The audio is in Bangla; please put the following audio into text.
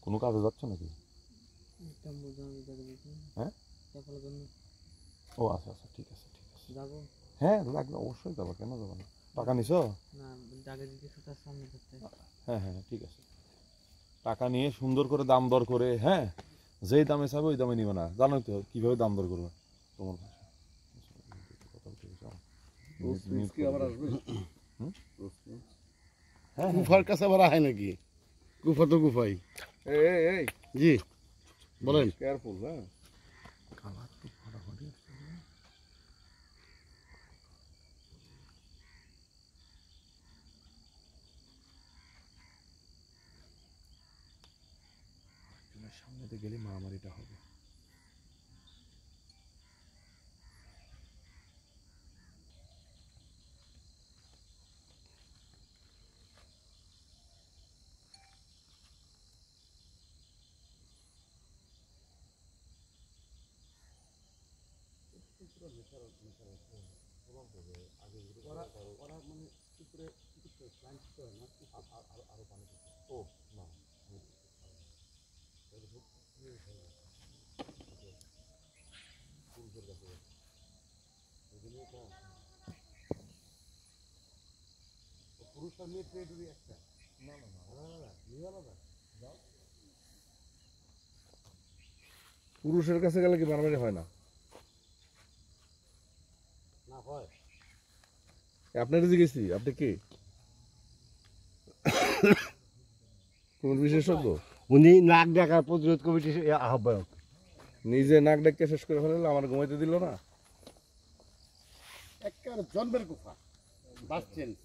কোনো কাজে যাচ্ছ নাকি? হ্যাঁ, ও আচ্ছা আচ্ছা, ঠিক আছে ঠিক আছে। যাবো? হ্যাঁ লাগবে, অবশ্যই যাবো, কেন যাবো না। টাকা নিছো? না, জায়গা দিতে সুতার সামনে করতে। হ্যাঁ হ্যাঁ ঠিক আছে, টাকা নিয়ে সুন্দর করে দাম দর করে, হ্যাঁ যেই দামে চাবে ওই দামে নিবে না, জানোই তো কীভাবে দাম দর করবে তোমার কাছে। গুফার কাছে আবার আহে নাকি? গুফা তো গুফাই। এই জি বলেন। কেয়ারফুল, হ্যাঁ কালার তো ফাটাফাটি আসছে। সামনেতে গেলে মারামারিটা হবে। পুরুষের কাছে গেলে কি মারামারি হয় না? আপনার জিজ্ঞেসি, আপনি কি কোন বিশেষজ্ঞ? উনি নাক ডাকার প্রতিরোধ কমিটির আহ্বায়ক। নিজে নাক ডাকতে শেষ করে ফেললে আমার ঘুমাইতে দিল না। একেবারে জন্মের গুফা, বাস চেঞ্জ।